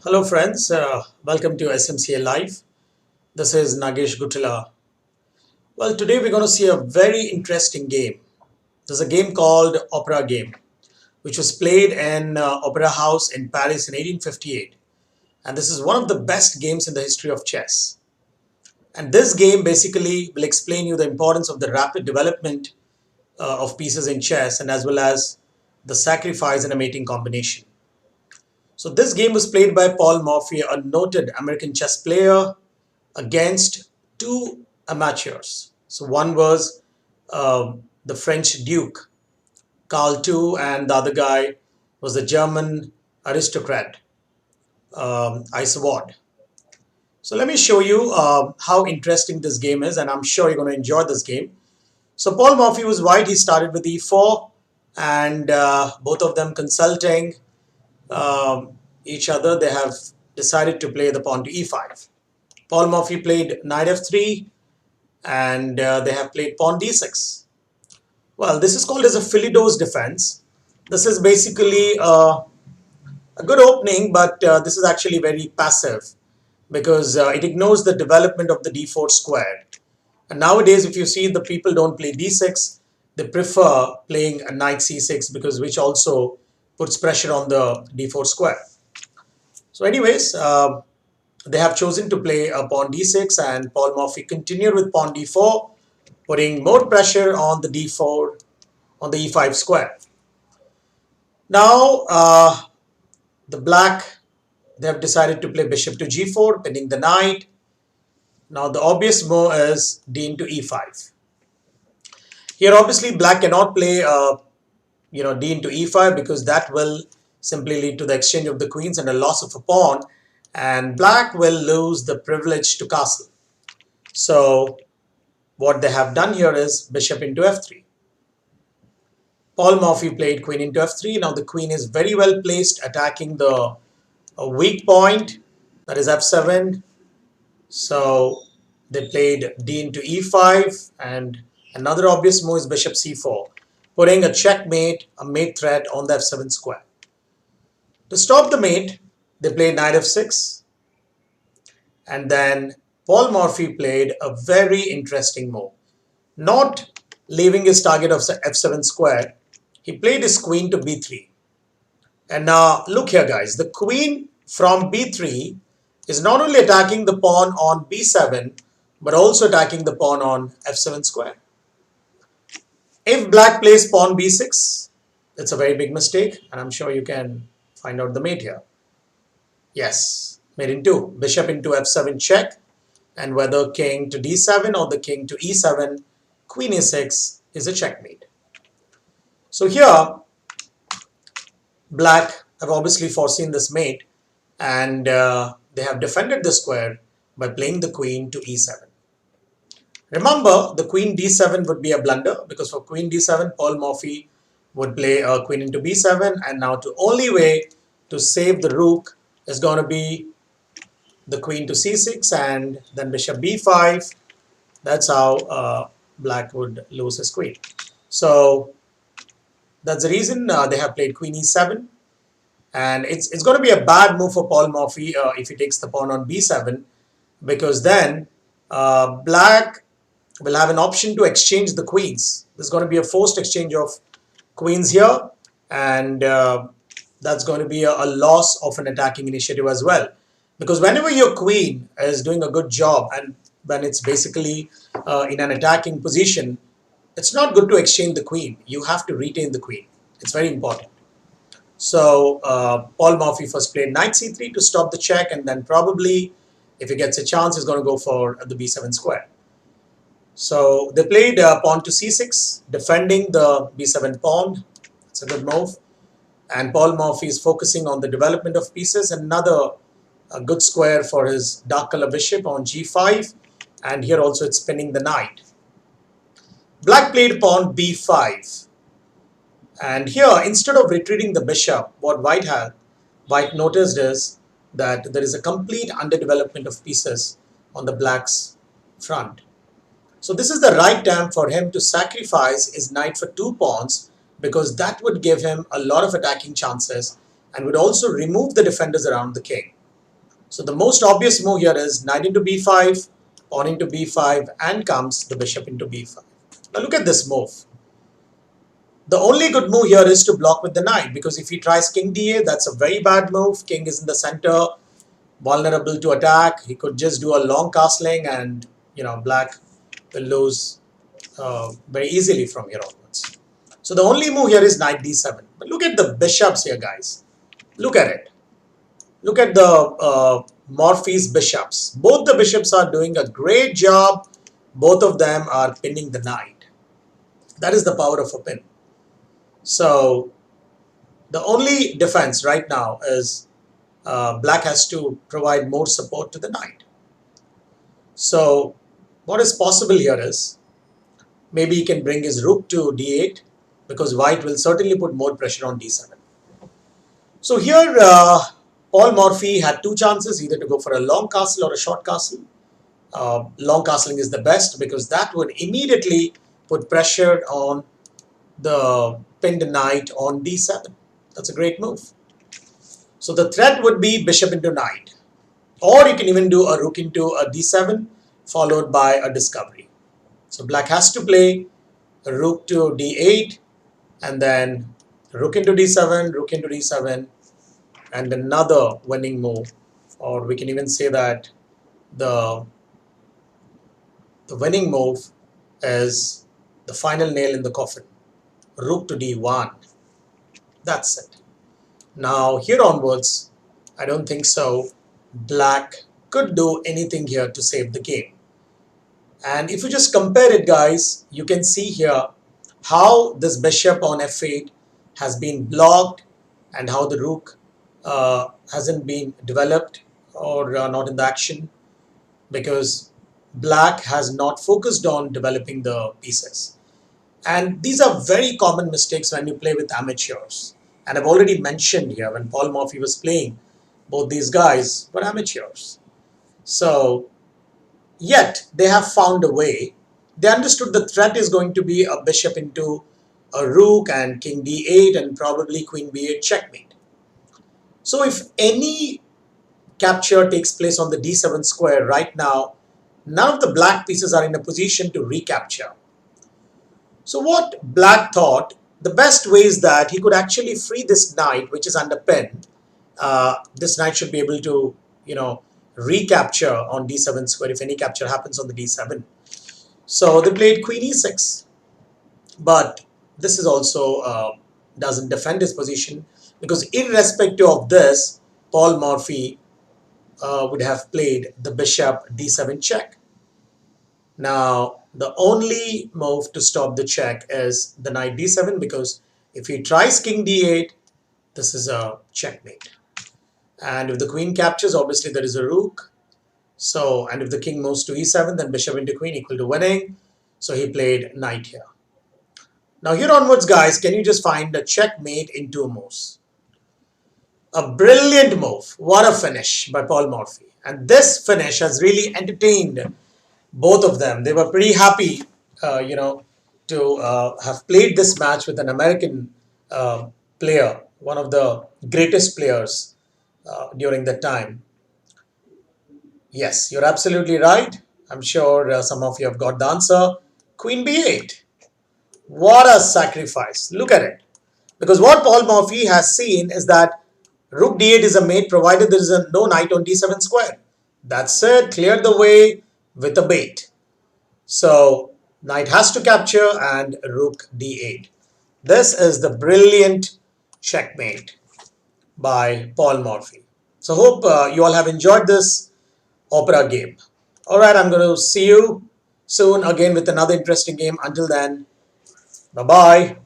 Hello friends, welcome to SMCA Live. This is Nagesh Guttula. Well, today we're going to see a very interesting game. There's a game called Opera Game, which was played in Opera House in Paris in 1858. And this is one of the best games in the history of chess. And this game basically will explain you the importance of the rapid development of pieces in chess and as well as the sacrifice in a mating combination. So this game was played by Paul Morphy, a noted American chess player, against two amateurs. So one was the French Duke, Karl II, and the other guy was the German aristocrat, Isaward. So let me show you how interesting this game is, and I'm sure you're going to enjoy this game. So Paul Morphy was white. He started with e4, and both of them consulting each other, they have decided to play the pawn to e5. Paul Morphy played knight f3 and they have played pawn d6. Well, this is called as a Philidor's defense. This is basically a good opening, but this is actually very passive because it ignores the development of the d4 square. And nowadays, if you see, the people don't play d6, they prefer playing a knight c6 because which also puts pressure on the d4 square. So anyways, they have chosen to play a pawn d6 and Paul Morphy continued with pawn d4, putting more pressure on the d4, on the e5 square. Now, the black, they have decided to play bishop to g4, pinning the knight. Now, the obvious move is d into e5. Here, obviously, black cannot play, d into e5 because that will simply lead to the exchange of the queens and a loss of a pawn, and black will lose the privilege to castle. So what they have done here is bishop into f3. Paul Morphy played queen into f3. Now the queen is very well placed attacking the weak point, that is f7. So they played d into e5, and another obvious move is bishop c4, putting a checkmate, a mate threat on the f7 square. To stop the mate, they played knight f6, and then Paul Morphy played a very interesting move. Not leaving his target of f7 square, he played his queen to b3. And now look here guys, the queen from b3 is not only attacking the pawn on b7, but also attacking the pawn on f7 square. If black plays pawn b6, it's a very big mistake, and I'm sure you can find out the mate here. Yes, mate in 2. Bishop into f7 check, and whether king to d7 or the king to e7, queen e6 is a checkmate. So here, black have obviously foreseen this mate, and they have defended the square by playing the queen to e7. Remember, the queen d7 would be a blunder because for queen d7, Paul Morphy would play a queen into b7, and now the only way to save the rook is going to be the queen to c6 and then bishop b5. That's how black would lose his queen. So that's the reason they have played queen e7, and it's going to be a bad move for Paul Morphy if he takes the pawn on b7, because then black will have an option to exchange the queens. There's going to be a forced exchange of queens here, and that's going to be a loss of an attacking initiative as well. Because whenever your queen is doing a good job and when it's basically in an attacking position, it's not good to exchange the queen. You have to retain the queen. It's very important. So Paul Morphy first played knight c3 to stop the check, and then probably if he gets a chance, he's going to go for the b7 square. So they played pawn to c6, defending the b7 pawn. It's a good move. And Paul Morphy is focusing on the development of pieces. Another good square for his dark color bishop on g5. And here also it's pinning the knight. Black played pawn b5. And here, instead of retreating the bishop, what white noticed is that there is a complete underdevelopment of pieces on the black's front. So this is the right time for him to sacrifice his knight for 2 pawns, because that would give him a lot of attacking chances and would also remove the defenders around the king. So the most obvious move here is knight into b5, pawn into b5, and comes the bishop into b5. Now look at this move. The only good move here is to block with the knight, because if he tries king da, that's a very bad move. King is in the center, vulnerable to attack. He could just do a long castling, and black will lose very easily from here onwards. So the only move here is knight d7. But look at the bishops here, guys. Look at it. Look at the Morphy's bishops. Both the bishops are doing a great job. Both of them are pinning the knight. That is the power of a pin. So the only defense right now is black has to provide more support to the knight. So what is possible here is maybe he can bring his rook to d8, because white will certainly put more pressure on d7. So here Paul Morphy had two chances, either to go for a long castle or a short castle. Long castling is the best, because that would immediately put pressure on the pinned knight on d7. That's a great move. So the threat would be bishop into knight, or you can even do a rook into a d7 followed by a discovery. So black has to play a rook to d8, and then rook into d7, rook into d7, and another winning move, or we can even say that the winning move is the final nail in the coffin, rook to d1. That's it. Now here onwards, I don't think so black could do anything here to save the game. And if you just compare it, guys, you can see here how this bishop on f8 has been blocked, and how the rook hasn't been developed, or not in the action, because black has not focused on developing the pieces. And these are very common mistakes when you play with amateurs. And I've already mentioned here, when Paul Morphy was playing, both these guys were amateurs. So yet they have found a way. They understood the threat is going to be a bishop into a rook and king d8 and probably queen b8 checkmate. So if any capture takes place on the d7 square right now, none of the black pieces are in a position to recapture. So what black thought, the best way is that he could actually free this knight, which is under pin. This knight should be able to, recapture on d7 square if any capture happens on the d7. So they played queen e6. But this is also doesn't defend his position, because irrespective of this, Paul Morphy would have played the bishop d7 check. Now, the only move to stop the check is the knight d7, because if he tries king d8, this is a checkmate. And if the queen captures, obviously there is a rook. So, and if the king moves to e7, then bishop into queen equal to winning. So he played knight here. Now here onwards, guys, can you just find a checkmate in two moves? A brilliant move. What a finish by Paul Morphy. And this finish has really entertained both of them. They were pretty happy, to have played this match with an American player, one of the greatest players during that time. Yes, you're absolutely right. I'm sure some of you have got the answer. Queen b8. What a sacrifice. Look at it. Because what Paul Morphy has seen is that rook d8 is a mate provided there is no knight on d7 square. That's it. Clear the way with a bait. So knight has to capture and rook d8. This is the brilliant checkmate by Paul Morphy. So hope you all have enjoyed this opera game. Alright, I'm going to see you soon again with another interesting game. Until then, bye-bye.